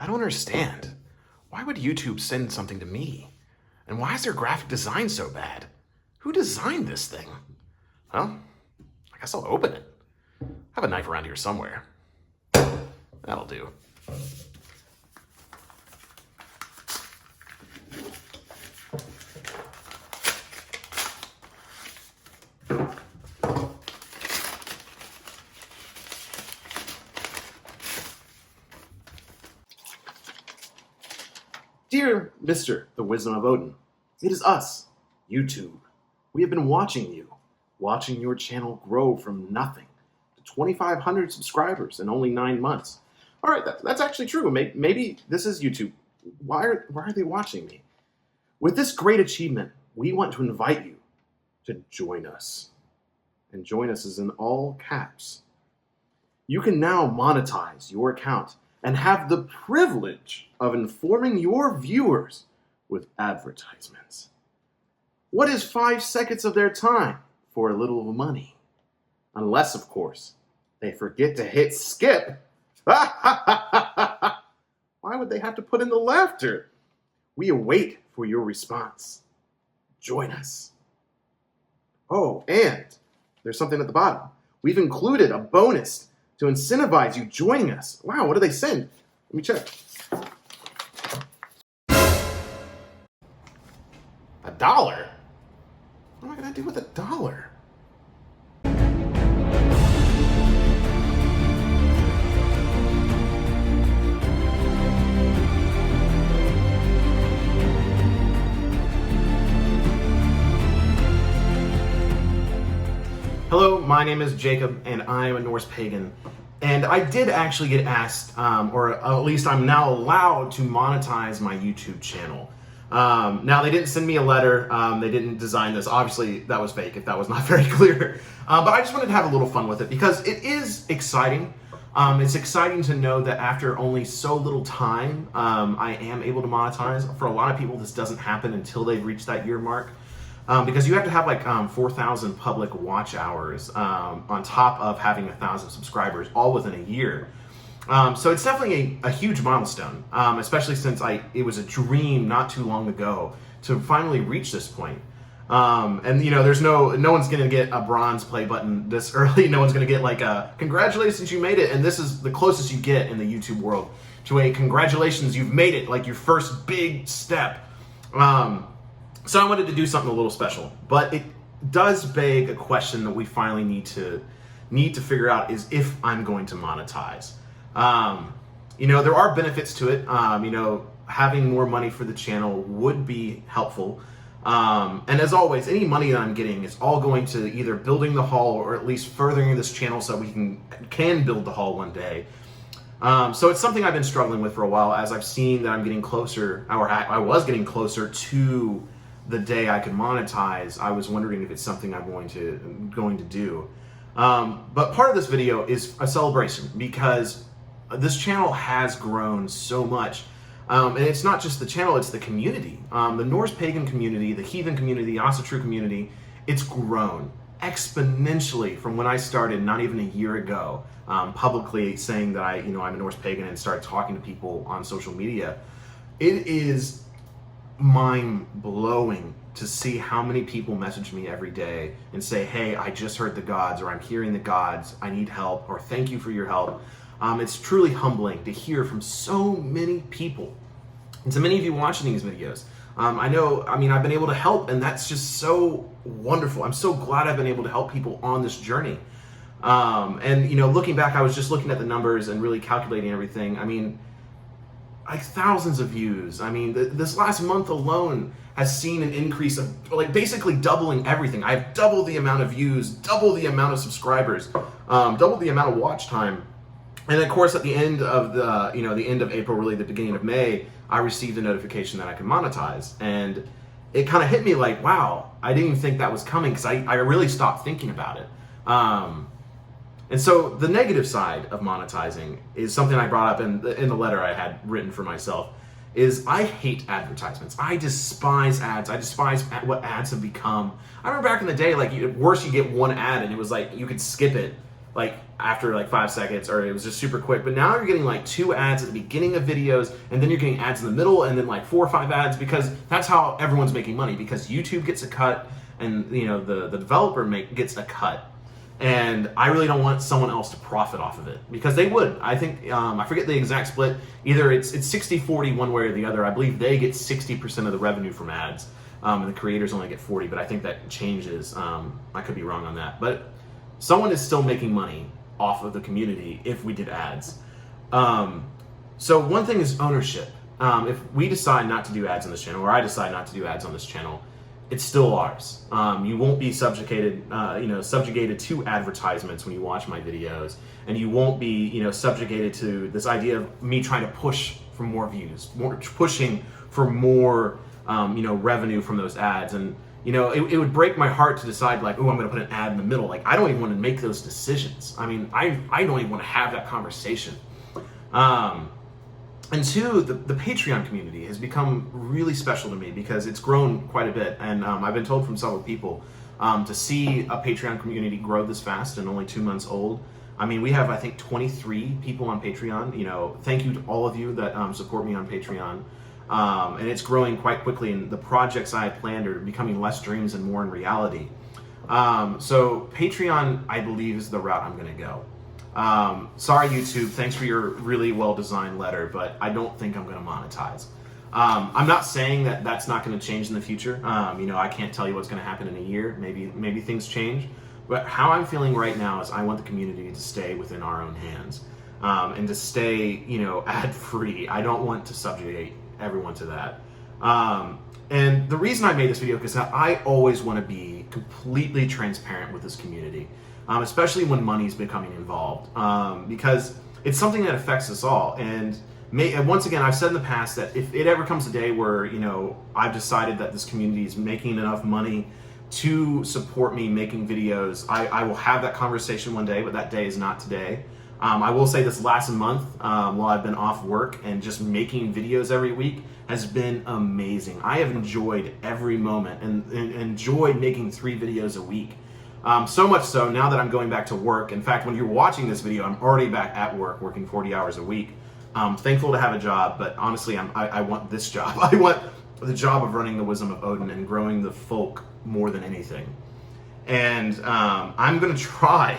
I don't understand. Why would YouTube send something to me? And why is their graphic design so bad? Who designed this thing? Well, I guess I'll open it. I have a knife around here somewhere. That'll do. Dear Mr. The Wisdom of Odin, it is us, YouTube. We have been watching you, watching your channel grow from nothing to 2,500 subscribers in only 9 months. All right, that's actually true. Maybe this is YouTube. Why are they watching me? With this great achievement, we want to invite you to join us. And join us is in all caps. You can now monetize your account and have the privilege of informing your viewers with advertisements. What is 5 seconds of their time for a little money? Unless, of course, they forget to hit skip. Why would they have to put in the laughter? We await for your response. Join us. Oh, and there's something at the bottom. We've included a bonus to incentivize you joining us. Wow, what do they send? Let me check. $1? What am I gonna do with $1? Hello, my name is Jacob, and I am a Norse pagan. And I did actually get asked, or at least I'm now allowed to monetize my YouTube channel. Now, they didn't send me a letter. They didn't design this. Obviously, that was fake if that was not very clear. But I just wanted to have a little fun with it because it is exciting. It's exciting to know that after only so little time, I am able to monetize. For a lot of people, this doesn't happen until they've reached that year mark. Because you have to have like 4,000 public watch hours on top of having 1,000 subscribers, all within a year. So it's definitely a huge milestone, especially since it was a dream not too long ago to finally reach this point. And you know, there's no one's gonna get a bronze play button this early. No one's gonna get like a congratulations, you made it. And this is the closest you get in the YouTube world to a congratulations, you've made it, like your first big step. So I wanted to do something a little special, but it does beg a question that we finally need to figure out is if I'm going to monetize. You know, there are benefits to it. You know, having more money for the channel would be helpful. And as always, any money that I'm getting is all going to either building the hall or at least furthering this channel so we can build the hall one day. So it's something I've been struggling with for a while as I've seen that I'm getting closer, or I was getting closer to the day I could monetize. I was wondering if it's something I'm going to do. But part of this video is a celebration because this channel has grown so much. And it's not just the channel, it's the community. The Norse pagan community, the heathen community, the Asatru community, it's grown exponentially from when I started not even a year ago, publicly saying that I'm a Norse pagan and started talking to people on social media. It is mind-blowing to see how many people message me every day and say, hey, I just heard the gods, or I'm hearing the gods, I need help, or thank you for your help. It's truly humbling to hear from so many people. And to many of you watching these videos, I've been able to help, and that's just so wonderful. I'm so glad I've been able to help people on this journey. And looking back, I was just looking at the numbers and really calculating everything. I mean, like thousands of views. I mean, this last month alone has seen an increase of like basically doubling everything. I've doubled the amount of views, double the amount of subscribers, double the amount of watch time. And of course, at the end of the end of April, really the beginning of May, I received a notification that I could monetize. And it kind of hit me like, wow, I didn't even think that was coming because I really stopped thinking about it. And so the negative side of monetizing is something I brought up in the letter I had written for myself, is I hate advertisements. I despise ads. I despise what ads have become. I remember back in the day, like at worst you get one ad and it was like you could skip it. like after like 5 seconds, or it was just super quick. But now you're getting like 2 ads at the beginning of videos, and then you're getting ads in the middle, and then like 4 or 5 ads, because that's how everyone's making money, because YouTube gets a cut, and the developer gets a cut. And I really don't want someone else to profit off of it, because they would. I think, I forget the exact split. Either it's 60-40 one way or the other. I believe they get 60% of the revenue from ads, and the creators only get 40, but I think that changes. I could be wrong on that. But someone is still making money off of the community if we did ads. So one thing is ownership. If we decide not to do ads on this channel, or I decide not to do ads on this channel, it's still ours. You won't be subjugated to advertisements when you watch my videos, and you won't be, subjugated to this idea of me trying to push for more views, pushing for more, revenue from those ads. And it would break my heart to decide like, oh, I'm going to put an ad in the middle. Like, I don't even want to make those decisions. I mean, I don't even want to have that conversation. And two, the Patreon community has become really special to me, because it's grown quite a bit. And I've been told from several people to see a Patreon community grow this fast and only 2 months old. I mean, we have, I think, 23 people on Patreon. Thank you to all of you that support me on Patreon. And it's growing quite quickly, and the projects I had planned are becoming less dreams and more in reality. So Patreon, I believe, is the route I'm going to go. Sorry, YouTube, thanks for your really well-designed letter, but I don't think I'm going to monetize. I'm not saying that that's not going to change in the future. I can't tell you what's going to happen in a year. Maybe things change. But how I'm feeling right now is I want the community to stay within our own hands, and to stay, ad-free. I don't want to subjugate everyone to that. And the reason I made this video is that I always want to be completely transparent with this community. Especially when money's becoming involved, because it's something that affects us all. And once again, I've said in the past that if it ever comes a day where, I've decided that this community is making enough money to support me making videos, I will have that conversation one day, but that day is not today. I will say this last month, while I've been off work and just making videos every week, has been amazing. I have enjoyed every moment and enjoyed making 3 videos a week. So much so now that I'm going back to work. In fact, when you're watching this video, I'm already back at work, working 40 hours a week. I'm thankful to have a job, but honestly, I want this job. I want the job of running the Wisdom of Odin and growing the folk more than anything. And I'm going to try,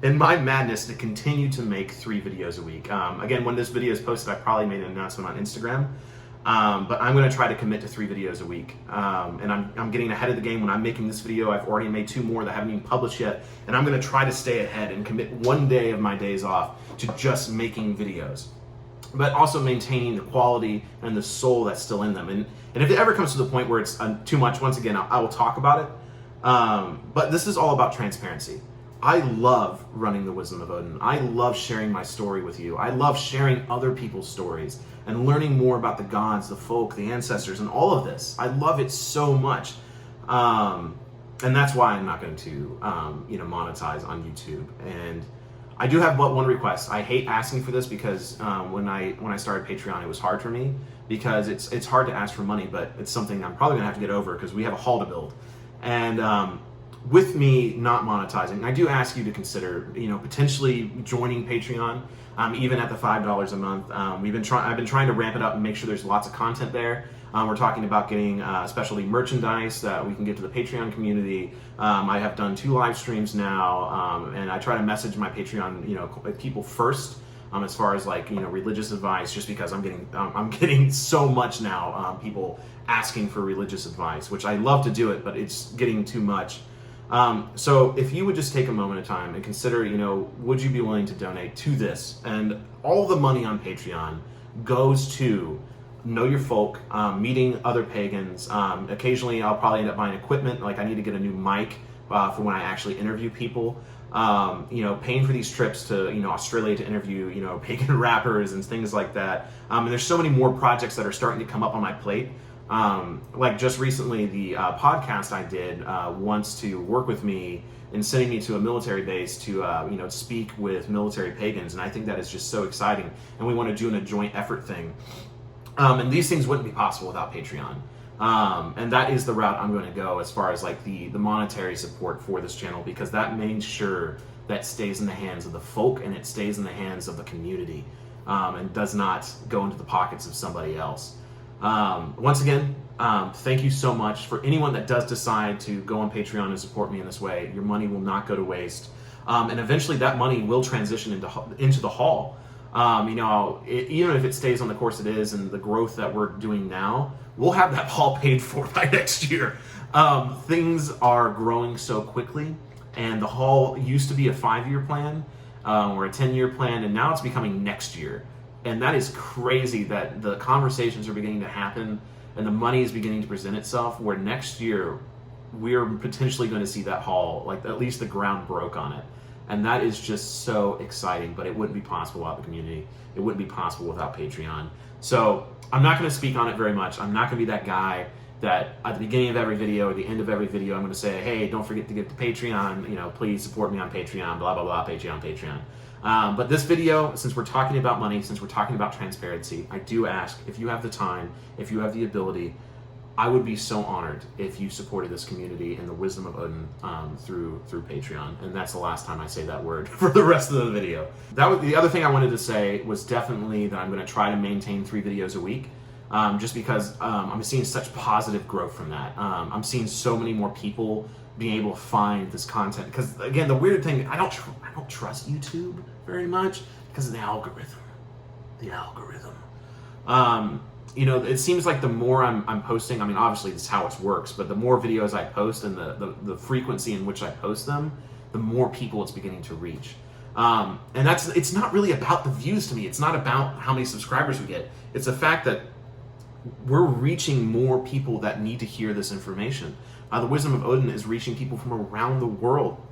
in my madness, to continue to make 3 videos a week. Again, when this video is posted, I probably made an announcement on Instagram. But I'm going to try to commit to 3 videos a week. And I'm getting ahead of the game. When I'm making this video, I've already made 2 more that haven't even published yet. And I'm going to try to stay ahead and commit 1 day of my days off to just making videos, but also maintaining the quality and the soul that's still in them. And if it ever comes to the point where it's too much, once again, I will talk about it. But this is all about transparency. I love running the Wisdom of Odin. I love sharing my story with you. I love sharing other people's stories and learning more about the gods, the folk, the ancestors, and all of this. I love it so much. And that's why I'm not going to, monetize on YouTube. And I do have but one request. I hate asking for this, because when I started Patreon, it was hard for me, because it's hard to ask for money, but it's something I'm probably going to have to get over, because we have a hall to build. And with me not monetizing, I do ask you to consider, potentially joining Patreon, even at the $5 a month. I've been trying to ramp it up and make sure there's lots of content there. We're talking about getting specialty merchandise that we can get to the Patreon community. I have done 2 live streams now, and I try to message my Patreon, people first, as far as like, religious advice, just because I'm getting so much now, people asking for religious advice, which I love to do it, but it's getting too much. So if you would just take a moment of time and consider, would you be willing to donate to this? And all the money on Patreon goes to know your folk, meeting other pagans. Occasionally I'll probably end up buying equipment, like I need to get a new mic for when I actually interview people. Paying for these trips to, Australia to interview, pagan rappers and things like that. And there's so many more projects that are starting to come up on my plate. Like just recently, the podcast I did wants to work with me in sending me to a military base to speak with military pagans, and I think that is just so exciting. And we want to do a joint effort thing, and these things wouldn't be possible without Patreon. And that is the route I'm going to go as far as like the monetary support for this channel, because that makes sure that stays in the hands of the folk, and it stays in the hands of the community, and does not go into the pockets of somebody else. Once again, thank you so much. For anyone that does decide to go on Patreon and support me in this way, your money will not go to waste. And eventually that money will transition into the hall. Even if it stays on the course it is and the growth that we're doing now, we'll have that hall paid for by next year. Things are growing so quickly, and the hall used to be a 5-year plan or a 10-year plan, and now it's becoming next year. And that is crazy that the conversations are beginning to happen and the money is beginning to present itself, where next year we're potentially going to see that hall, like at least the ground broke on it. And that is just so exciting, but it wouldn't be possible without the community. It wouldn't be possible without Patreon. So I'm not going to speak on it very much. I'm not going to be that guy that at the beginning of every video or the end of every video, I'm going to say, hey, don't forget to get the Patreon, please support me on Patreon, blah, blah, blah, Patreon. But this video, since we're talking about money, since we're talking about transparency, I do ask, if you have the time, if you have the ability, I would be so honored if you supported this community and the wisdom of Odin through Patreon. And that's the last time I say that word for the rest of the video. That was the other thing I wanted to say, was definitely that I'm going to try to maintain 3 videos a week, just because I'm seeing such positive growth from that. I'm seeing so many more people being able to find this content. Because again, the weird thing, I don't trust YouTube very much because of the algorithm. It seems like the more I'm posting, obviously this is how it works, but the more videos I post and the frequency in which I post them, the more people it's beginning to reach. And it's not really about the views to me. It's not about how many subscribers we get. It's the fact that we're reaching more people that need to hear this information. The wisdom of Odin is reaching people from around the world.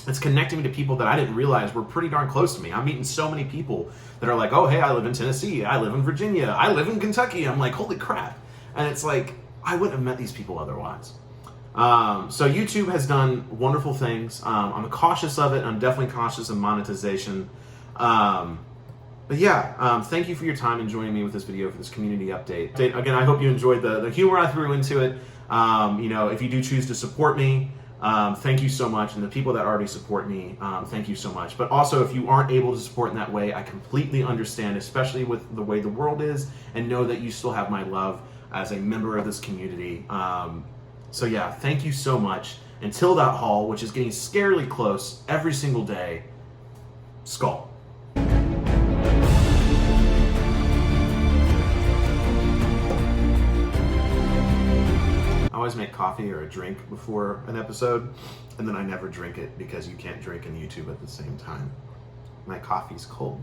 It's connecting me to people that I didn't realize were pretty darn close to me. I'm meeting so many people that are like, oh, hey, I live in Tennessee, I live in Virginia, I live in Kentucky. I'm like, holy crap. And it's like, I wouldn't have met these people otherwise. So YouTube has done wonderful things. I'm cautious of it. I'm definitely cautious of monetization. But yeah, thank you for your time and joining me with this video for this community update. Again, I hope you enjoyed the humor I threw into it. If you do choose to support me, thank you so much. And the people that already support me, thank you so much. But also, if you aren't able to support in that way, I completely understand, especially with the way the world is, and know that you still have my love as a member of this community. So yeah, thank you so much. Until that haul, which is getting scarily close every single day, Skal. I always make coffee or a drink before an episode, and then I never drink it because you can't drink and YouTube at the same time. My coffee's cold.